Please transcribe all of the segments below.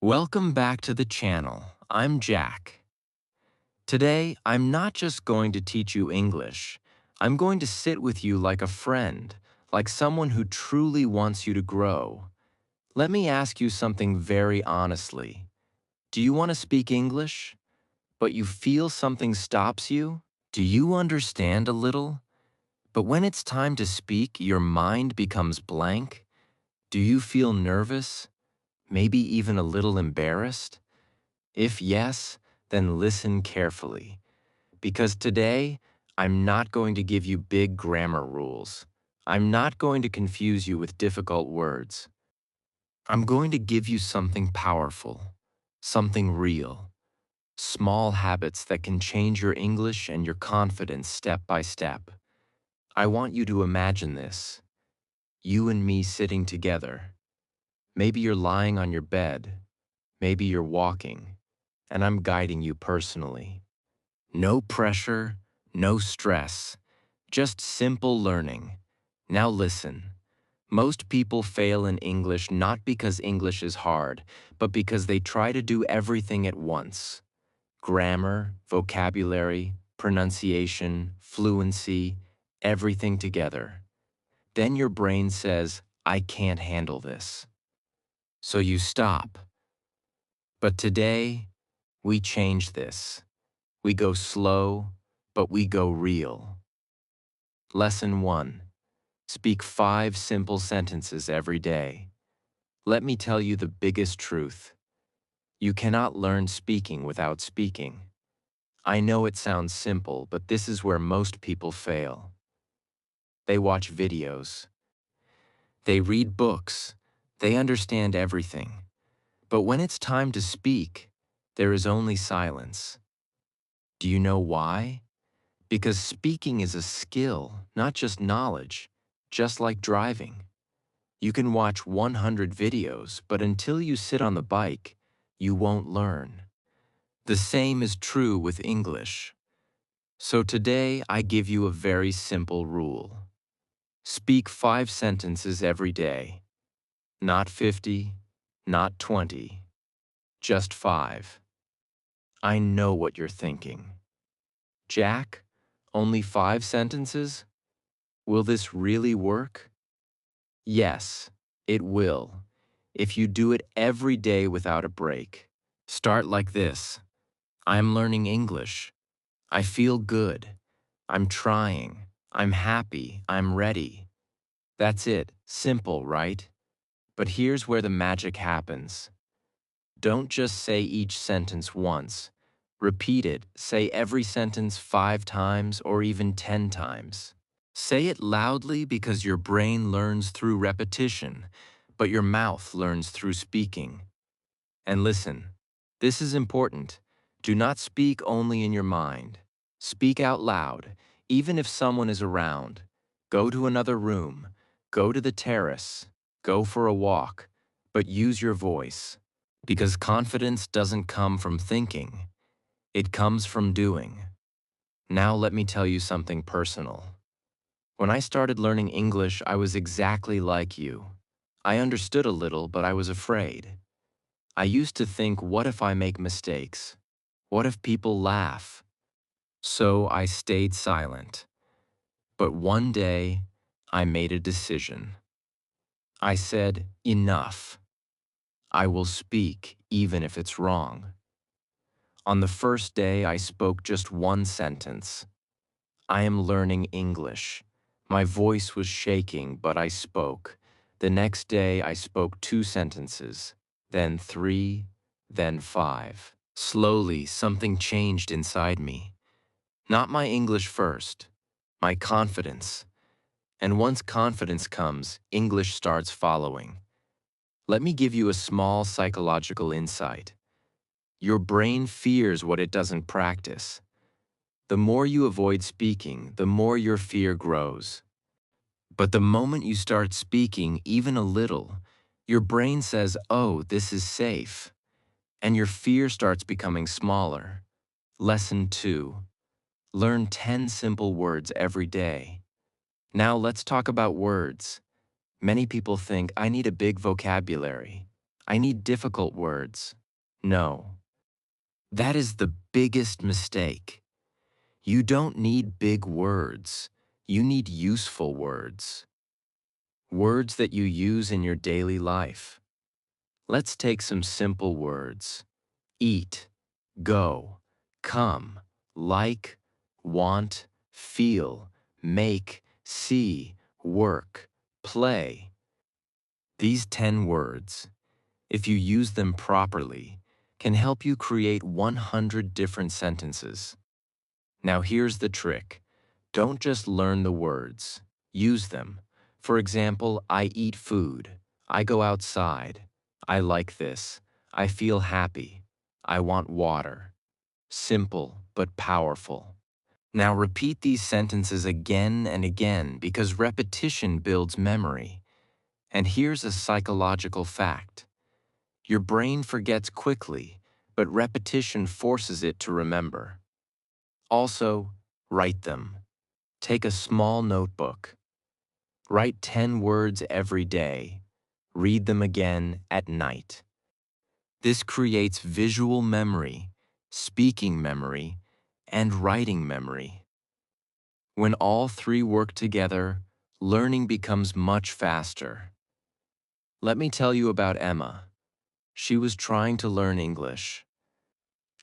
Welcome back to the channel. I'm Jack. Today, I'm not just going to teach you English. I'm going to sit with you like a friend, like someone who truly wants you to grow. Let me ask you something very honestly. Do you want to speak English, but you feel something stops you? Do you understand a little, but when it's time to speak, your mind becomes blank? Do you feel nervous, maybe even a little embarrassed? If yes, then listen carefully, because today I'm not going to give you big grammar rules. I'm not going to confuse you with difficult words. I'm going to give you something powerful, something real, small habits that can change your English and your confidence step by step. I want you to imagine this, you and me sitting together. Maybe you're lying on your bed, maybe you're walking, and I'm guiding you personally. No pressure, no stress, just simple learning. Now listen. Most people fail in English not because English is hard, but because they try to do everything at once. Grammar, vocabulary, pronunciation, fluency, everything together. Then your brain says, I can't handle this. So you stop. But today, we change this. We go slow, but we go real. Lesson 1. Speak 5 simple sentences every day. Let me tell you the biggest truth. You cannot learn speaking without speaking. I know it sounds simple, but this is where most people fail. They watch videos. They read books. They understand everything. But when it's time to speak, there is only silence. Do you know why? Because speaking is a skill, not just knowledge, just like driving. You can watch 100 videos, but until you sit on the bike, you won't learn. The same is true with English. So today, I give you a very simple rule. Speak 5 sentences every day. Not 50, not 20, just 5. I know what you're thinking. Jack, only 5 sentences? Will this really work? Yes, it will, if you do it every day without a break. Start like this. I'm learning English. I feel good. I'm trying. I'm happy. I'm ready. That's it. Simple, right? But here's where the magic happens. Don't just say each sentence once. Repeat it. Say every sentence 5 times or even 10 times. Say it loudly because your brain learns through repetition, but your mouth learns through speaking. And listen, this is important. Do not speak only in your mind. Speak out loud, even if someone is around. Go to another room. Go to the terrace. Go for a walk. But use your voice. Because confidence doesn't come from thinking. It comes from doing. Now let me tell you something personal. When I started learning English, I was exactly like you. I understood a little, but I was afraid. I used to think, what if I make mistakes? What if people laugh? So I stayed silent. But one day, I made a decision. I said, enough. I will speak, even if it's wrong. On the first day, I spoke just one sentence. I am learning English. My voice was shaking, but I spoke. The next day, I spoke 2 sentences, then 3, then 5. Slowly, something changed inside me. Not my English first, my confidence. And once confidence comes, English starts following. Let me give you a small psychological insight. Your brain fears what it doesn't practice. The more you avoid speaking, the more your fear grows. But the moment you start speaking, even a little, your brain says, oh, this is safe. And your fear starts becoming smaller. Lesson 2. Learn 10 simple words every day. Now let's talk about words. Many people think I need a big vocabulary. I need difficult words. No, that is the biggest mistake. You don't need big words. You need useful words. Words that you use in your daily life. Let's take some simple words. Eat, go, come, like, want, feel, make, see, work, play. These 10 words, if you use them properly, can help you create 100 different sentences. Now here's the trick. Don't just learn the words, use them. For example, I eat food, I go outside, I like this, I feel happy, I want water. Simple but powerful. Now repeat these sentences again and again because repetition builds memory. And here's a psychological fact. Your brain forgets quickly, but repetition forces it to remember. Also, write them. Take a small notebook. Write 10 words every day. Read them again at night. This creates visual memory, speaking memory, and writing memory. When all three work together, learning becomes much faster. Let me tell you about Emma. She was trying to learn English.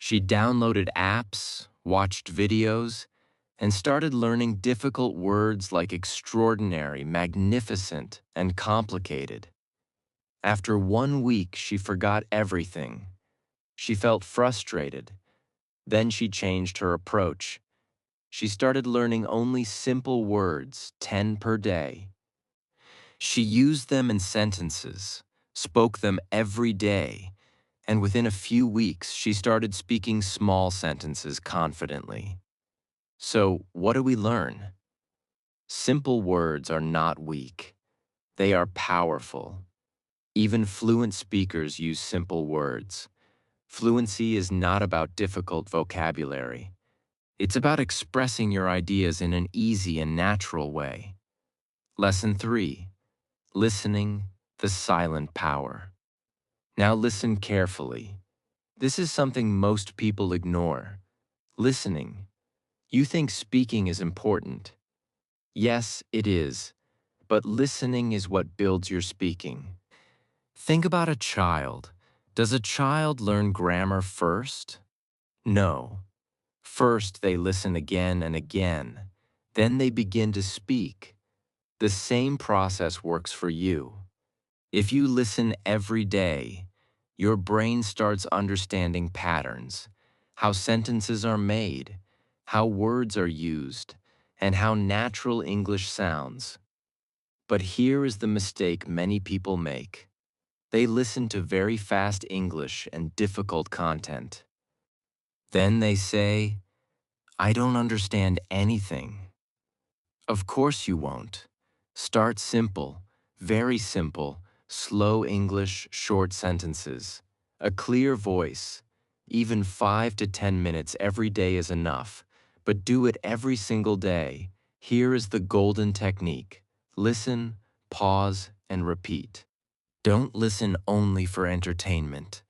She downloaded apps, watched videos, and started learning difficult words like extraordinary, magnificent, and complicated. After 1 week, she forgot everything. She felt frustrated. Then she changed her approach. She started learning only simple words, 10 per day. She used them in sentences, spoke them every day, and within a few weeks, she started speaking small sentences confidently. So, what do we learn? Simple words are not weak. They are powerful. Even fluent speakers use simple words. Fluency is not about difficult vocabulary. It's about expressing your ideas in an easy and natural way. Lesson 3. Listening, the silent power. Now listen carefully. This is something most people ignore. Listening. You think speaking is important. Yes, it is. But listening is what builds your speaking. Think about a child. Does a child learn grammar first? No. First, they listen again and again. Then they begin to speak. The same process works for you. If you listen every day, your brain starts understanding patterns, how sentences are made, how words are used, and how natural English sounds. But here is the mistake many people make. They listen to very fast English and difficult content. Then they say, I don't understand anything. Of course you won't. Start simple, very simple, slow English, short sentences. A clear voice. Even 5 to 10 minutes every day is enough, but do it every single day. Here is the golden technique. Listen, pause, and repeat. Don't listen only for entertainment.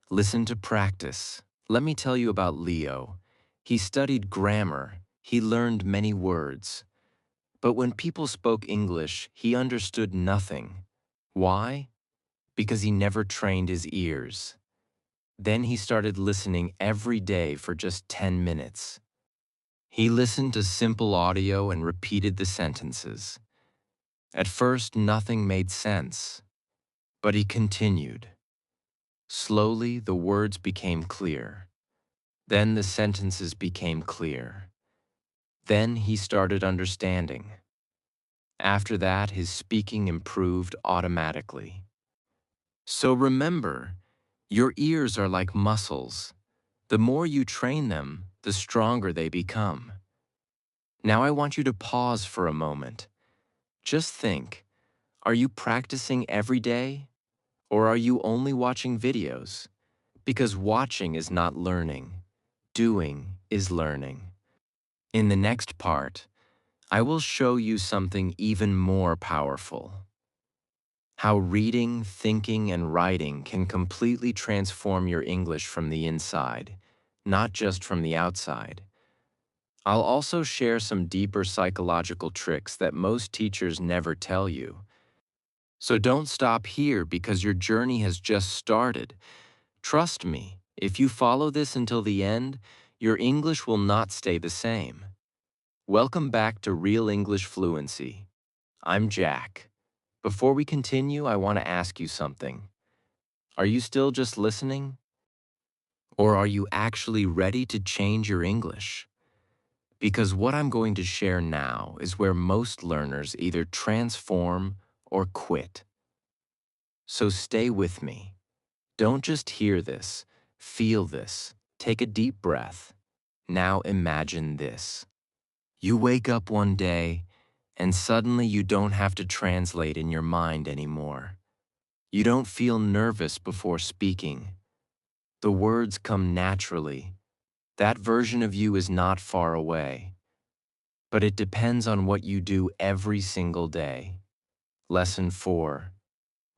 Listen to practice. Let me tell you about Leo. He studied grammar. He learned many words. But when people spoke English, he understood nothing. Why? Because he never trained his ears. Then he started listening every day for just 10 minutes. He listened to simple audio and repeated the sentences. At first, nothing made sense, but he continued. Slowly, the words became clear. Then the sentences became clear. Then he started understanding. After that, his speaking improved automatically. So remember, your ears are like muscles. The more you train them, the stronger they become. Now I want you to pause for a moment. Just think, are you practicing every day? Or are you only watching videos? Because watching is not learning. Doing is learning. In the next part, I will show you something even more powerful. How reading, thinking, and writing can completely transform your English from the inside, not just from the outside. I'll also share some deeper psychological tricks that most teachers never tell you. So don't stop here because your journey has just started. Trust me, if you follow this until the end, your English will not stay the same. Welcome back to Real English Fluency. I'm Jack. Before we continue, I want to ask you something. Are you still just listening? Or are you actually ready to change your English? Because what I'm going to share now is where most learners either transform or quit. So stay with me. Don't just hear this, feel this. Take a deep breath. Now imagine this. You wake up one day, and suddenly you don't have to translate in your mind anymore. You don't feel nervous before speaking. The words come naturally. That version of you is not far away. But it depends on what you do every single day. Lesson 4.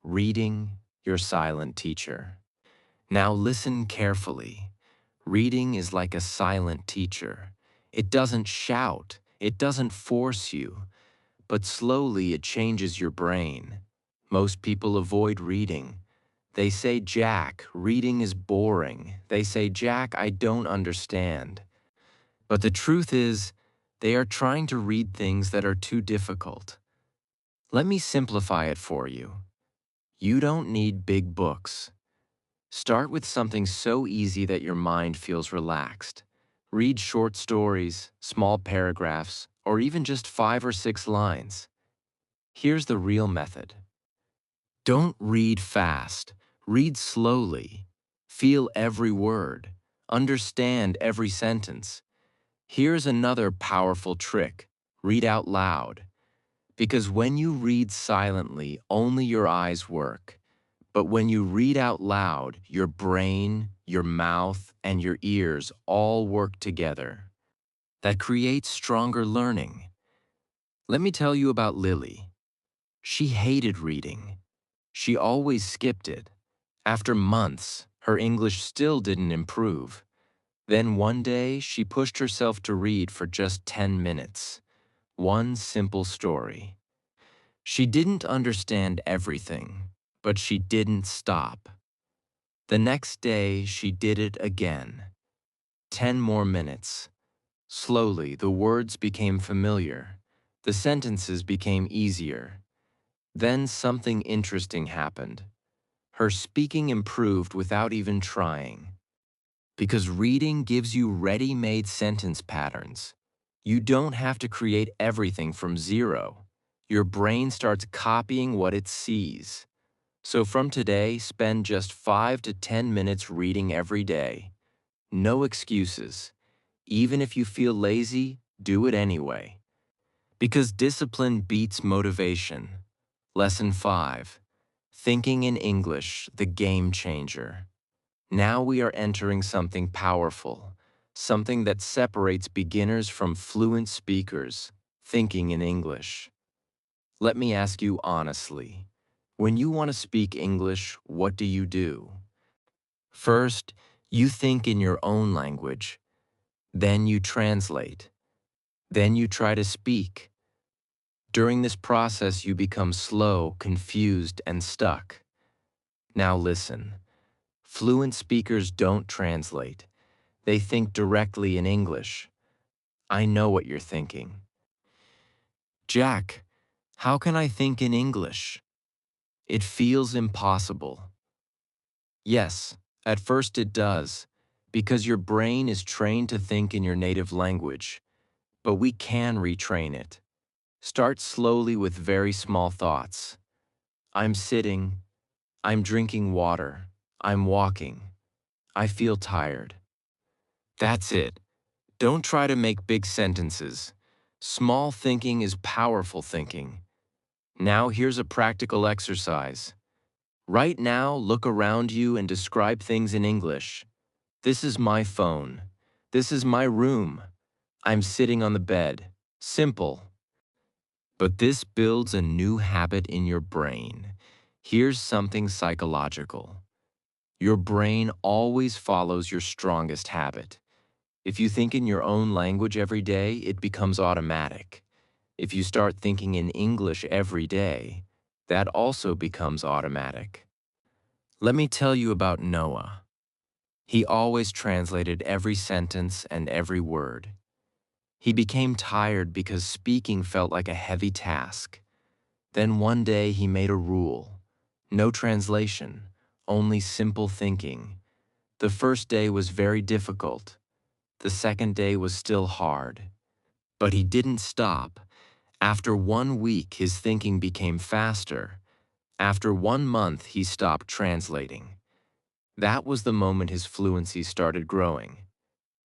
Reading your silent teacher. Now listen carefully. Reading is like a silent teacher. It doesn't shout, it doesn't force you, but slowly it changes your brain. Most people avoid reading. They say, Jack, reading is boring. They say, Jack, I don't understand. But the truth is, they are trying to read things that are too difficult. Let me simplify it for you. You don't need big books. Start with something so easy that your mind feels relaxed. Read short stories, small paragraphs, or even just 5 or 6 lines. Here's the real method. Don't read fast. Read slowly. Feel every word. Understand every sentence. Here's another powerful trick. Read out loud. Because when you read silently, only your eyes work. But when you read out loud, your brain, your mouth, and your ears all work together. That creates stronger learning. Let me tell you about Lily. She hated reading. She always skipped it. After months, her English still didn't improve. Then one day, she pushed herself to read for just 10 minutes. One simple story. She didn't understand everything, but she didn't stop. The next day, she did it again. 10 more minutes. Slowly, the words became familiar. The sentences became easier. Then something interesting happened. Her speaking improved without even trying. Because reading gives you ready-made sentence patterns. You don't have to create everything from zero. Your brain starts copying what it sees. So from today, spend just 5 to 10 minutes reading every day. No excuses. Even if you feel lazy, do it anyway. Because discipline beats motivation. Lesson 5. Thinking in English, the game changer. Now we are entering something powerful, something that separates beginners from fluent speakers, thinking in English. Let me ask you honestly, when you want to speak English, what do you do? First, you think in your own language. Then you translate. Then you try to speak. During this process, you become slow, confused, and stuck. Now listen. Fluent speakers don't translate. They think directly in English. I know what you're thinking. Jack, how can I think in English? It feels impossible. Yes, at first it does, because your brain is trained to think in your native language. But we can retrain it. Start slowly with very small thoughts. I'm sitting. I'm drinking water. I'm walking. I feel tired. That's it. Don't try to make big sentences. Small thinking is powerful thinking. Now here's a practical exercise. Right now, look around you and describe things in English. This is my phone. This is my room. I'm sitting on the bed. Simple. But this builds a new habit in your brain. Here's something psychological. Your brain always follows your strongest habit. If you think in your own language every day, it becomes automatic. If you start thinking in English every day, that also becomes automatic. Let me tell you about Noah. He always translated every sentence and every word. He became tired because speaking felt like a heavy task. Then one day he made a rule. No translation, only simple thinking. The first day was very difficult. The second day was still hard. But he didn't stop. After 1 week, his thinking became faster. After 1 month, he stopped translating. That was the moment his fluency started growing.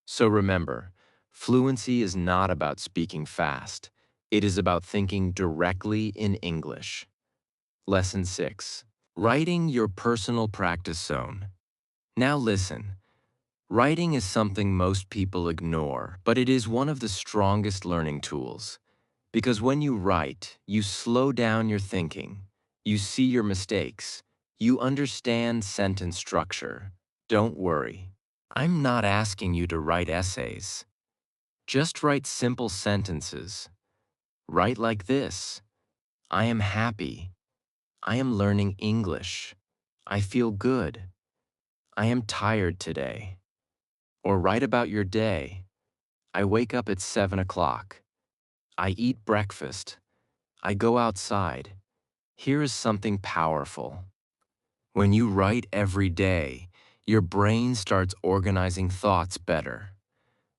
So remember, fluency is not about speaking fast. It is about thinking directly in English. Lesson 6. Writing your personal practice zone. Now listen. Writing is something most people ignore, but it is one of the strongest learning tools. Because when you write, you slow down your thinking. You see your mistakes. You understand sentence structure. Don't worry. I'm not asking you to write essays. Just write simple sentences. Write like this. I am happy. I am learning English. I feel good. I am tired today. Or write about your day. I wake up at 7 o'clock. I eat breakfast. I go outside. Here is something powerful. When you write every day, your brain starts organizing thoughts better.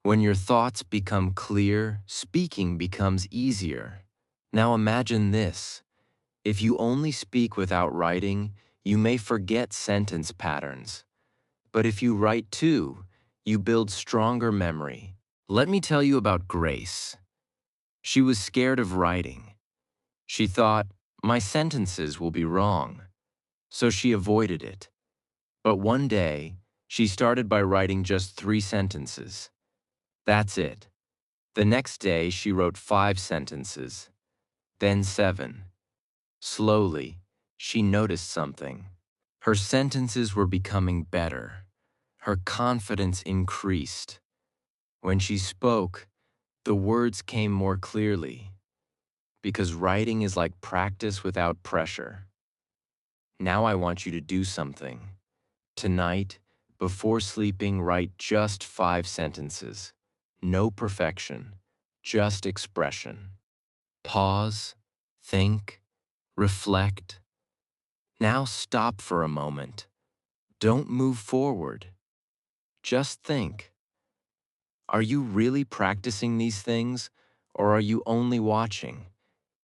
When your thoughts become clear, speaking becomes easier. Now imagine this. If you only speak without writing, you may forget sentence patterns. But if you write too, you build stronger memory. Let me tell you about Grace. She was scared of writing. She thought, my sentences will be wrong. So she avoided it. But one day, she started by writing just 3 sentences. That's it. The next day, she wrote 5 sentences, then 7. Slowly, she noticed something. Her sentences were becoming better. Her confidence increased. When she spoke, the words came more clearly. Because writing is like practice without pressure. Now I want you to do something. Tonight, before sleeping, write just 5 sentences. No perfection, just expression. Pause, think, reflect. Now stop for a moment. Don't move forward. Just think. Are you really practicing these things, or are you only watching?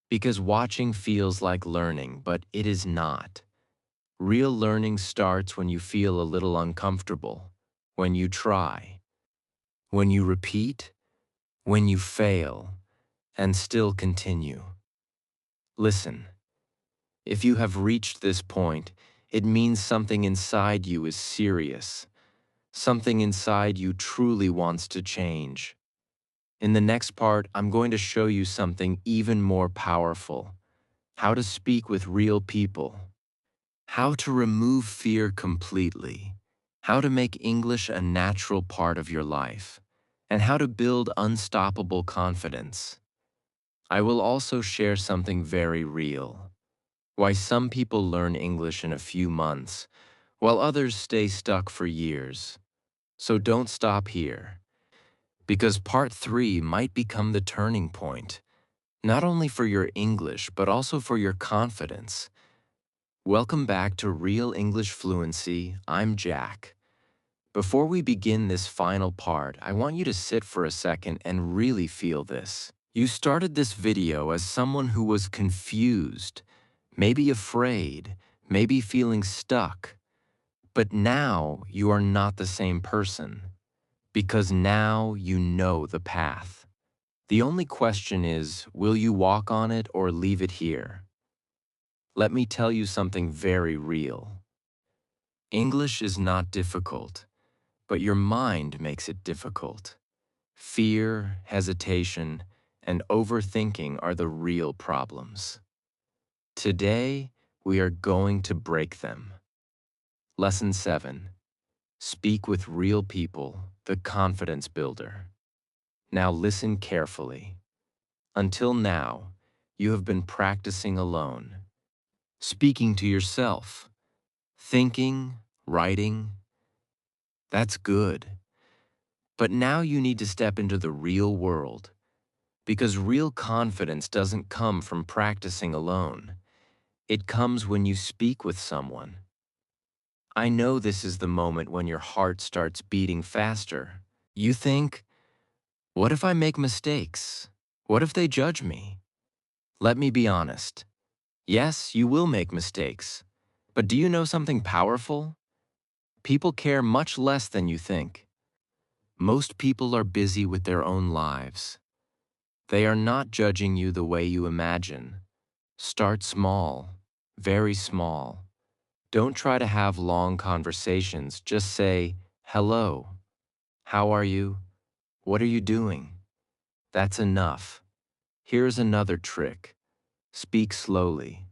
Because watching feels like learning, but it is not. Real learning starts when you feel a little uncomfortable, when you try, when you repeat, when you fail, and still continue. Listen, if you have reached this point, it means something inside you is serious. Something inside you truly wants to change. In the next part, I'm going to show you something even more powerful. How to speak with real people. How to remove fear completely. How to make English a natural part of your life. And how to build unstoppable confidence. I will also share something very real. Why some people learn English in a few months, while others stay stuck for years. So don't stop here. Because part 3 might become the turning point, not only for your English, but also for your confidence. Welcome back to Real English Fluency. I'm Jack. Before we begin this final part, I want you to sit for a second and really feel this. You started this video as someone who was confused, maybe afraid, maybe feeling stuck. But now you are not the same person, because now you know the path. The only question is, will you walk on it or leave it here? Let me tell you something very real. English is not difficult, but your mind makes it difficult. Fear, hesitation, and overthinking are the real problems. Today, we are going to break them. Lesson 7. Speak with real people, the confidence builder. Now listen carefully. Until now, you have been practicing alone, speaking to yourself, thinking, writing. That's good. But now you need to step into the real world, because real confidence doesn't come from practicing alone. It comes when you speak with someone. I know this is the moment when your heart starts beating faster. You think, what if I make mistakes? What if they judge me? Let me be honest. Yes, you will make mistakes. But do you know something powerful? People care much less than you think. Most people are busy with their own lives. They are not judging you the way you imagine. Start small, very small. Don't try to have long conversations. Just say, hello, how are you? What are you doing? That's enough. Here's another trick. Speak slowly.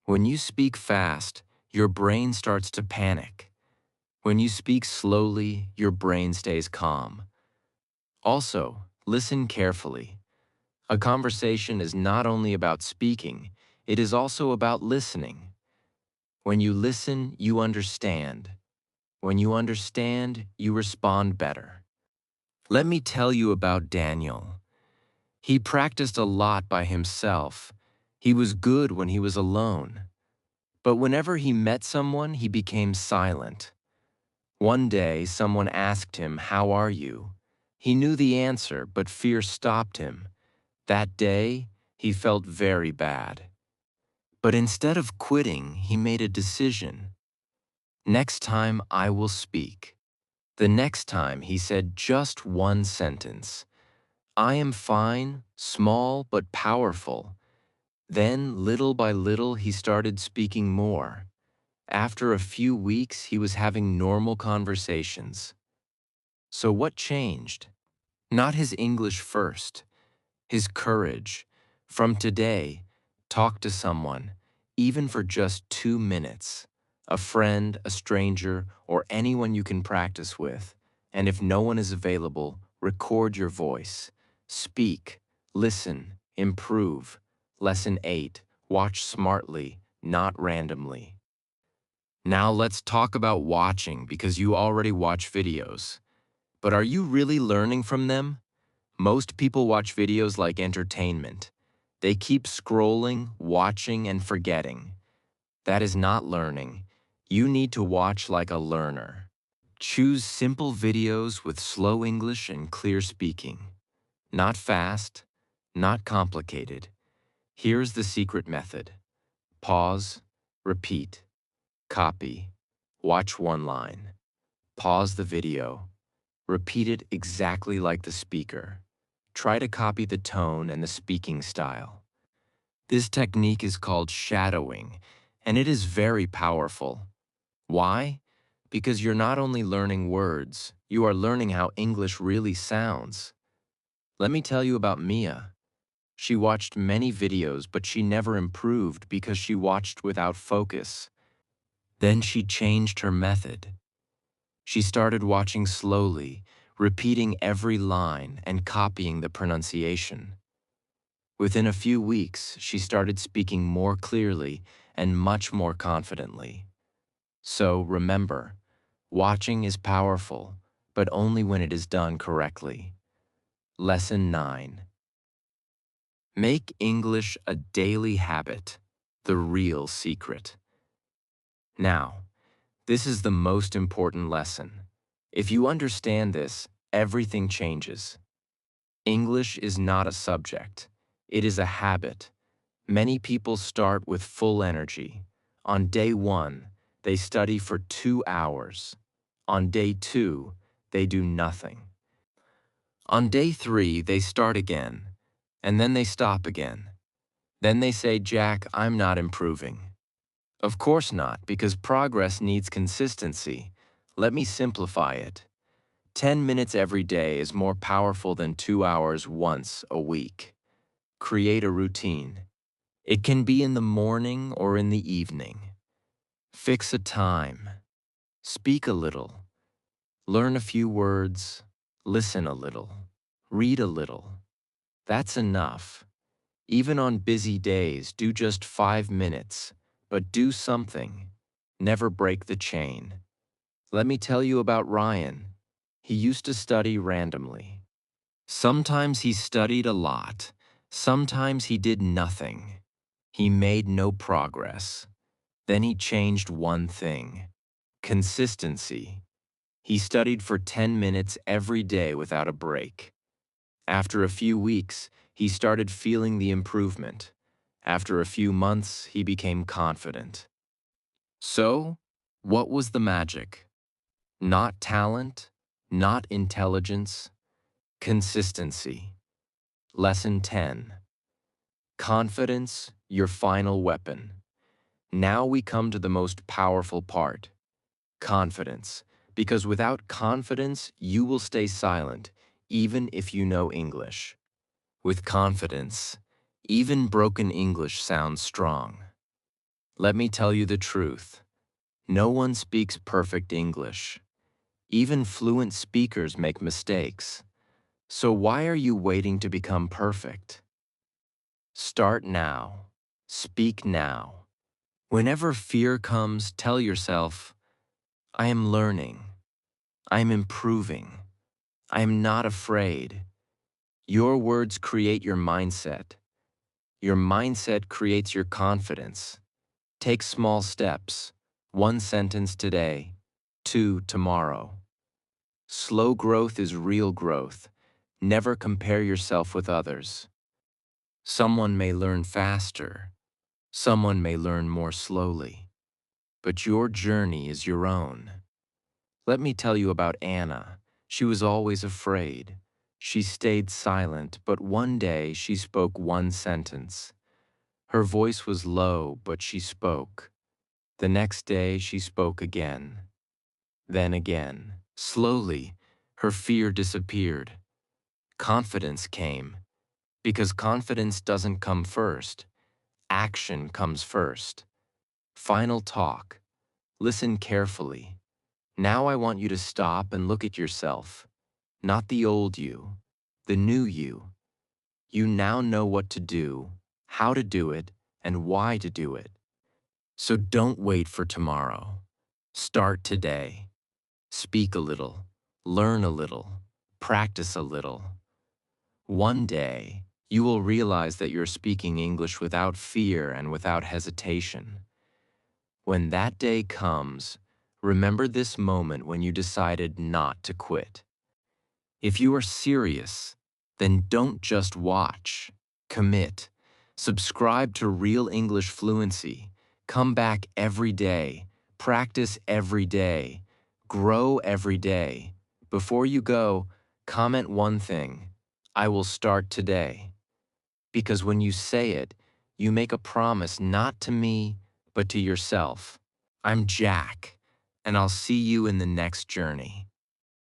When you speak fast, your brain starts to panic. When you speak slowly, your brain stays calm. Also, listen carefully. A conversation is not only about speaking, it is also about listening. When you listen, you understand. When you understand, you respond better. Let me tell you about Daniel. He practiced a lot by himself. He was good when he was alone. But whenever he met someone, he became silent. One day, someone asked him, "How are you?" He knew the answer, but fear stopped him. That day, he felt very bad. But instead of quitting, he made a decision. Next time, I will speak. The next time, he said just one sentence. I am fine, small but powerful. Then, little by little, he started speaking more. After a few weeks, he was having normal conversations. So what changed? Not his English first, his courage. From today, talk to someone, even for just 2 minutes. A friend, a stranger, or anyone you can practice with. And if no one is available, record your voice. Speak, listen, improve. Lesson 8. Watch smartly, not randomly. Now let's talk about watching because you already watch videos. But are you really learning from them? Most people watch videos like entertainment. They keep scrolling, watching, and forgetting. That is not learning. You need to watch like a learner. Choose simple videos with slow English and clear speaking. Not fast, not complicated. Here's the secret method. Pause, repeat, copy, watch one line. Pause the video. Repeat it exactly like the speaker. Try to copy the tone and the speaking style. This technique is called shadowing, and it is very powerful. Why? Because you're not only learning words, you are learning how English really sounds. Let me tell you about Mia. She watched many videos, but she never improved because she watched without focus. Then she changed her method. She started watching slowly, repeating every line and copying the pronunciation. Within a few weeks, she started speaking more clearly and much more confidently. So remember, watching is powerful, but only when it is done correctly. Lesson 9. Make English a daily habit, the real secret. Now, this is the most important lesson. If you understand this, everything changes. English is not a subject. It is a habit. Many people start with full energy. On day 1, they study for 2 hours. On day 2, they do nothing. On day 3, they start again, and then they stop again. Then they say, "Jack, I'm not improving." Of course not, because progress needs consistency. Let me simplify it. 10 minutes every day is more powerful than 2 hours once a week. Create a routine. It can be in the morning or in the evening. Fix a time. Speak a little. Learn a few words. Listen a little. Read a little. That's enough. Even on busy days, do just 5 minutes, but do something. Never break the chain. Let me tell you about Ryan. He used to study randomly. Sometimes he studied a lot. Sometimes he did nothing. He made no progress. Then he changed one thing: consistency. He studied for 10 minutes every day without a break. After a few weeks, he started feeling the improvement. After a few months, he became confident. So, what was the magic? Not talent, not intelligence, consistency. Lesson 10. Confidence, your final weapon. Now we come to the most powerful part: confidence. Because without confidence, you will stay silent, even if you know English. With confidence, even broken English sounds strong. Let me tell you the truth. No one speaks perfect English. Even fluent speakers make mistakes. So why are you waiting to become perfect? Start now. Speak now. Whenever fear comes, tell yourself, I am learning. I am improving. I am not afraid. Your words create your mindset. Your mindset creates your confidence. Take small steps. 1 sentence today, 2 tomorrow. Slow growth is real growth. Never compare yourself with others. Someone may learn faster. Someone may learn more slowly. But your journey is your own. Let me tell you about Anna. She was always afraid. She stayed silent, but one day she spoke 1 sentence. Her voice was low, but she spoke. The next day she spoke again. Then again. Slowly, her fear disappeared. Confidence came. Because confidence doesn't come first. Action comes first. Final talk. Listen carefully. Now I want you to stop and look at yourself. Not the old you, the new you. You now know what to do, how to do it, and why to do it. So don't wait for tomorrow. Start today. Speak a little, learn a little, practice a little. One day, you will realize that you're speaking English without fear and without hesitation. When that day comes, remember this moment when you decided not to quit. If you are serious, then don't just watch. Commit. Subscribe to Real English Fluency. Come back every day. Practice every day. Grow every day. Before you go, comment one thing: I will start today. Because when you say it, you make a promise not to me, but to yourself. I'm Jack, and I'll see you in the next journey.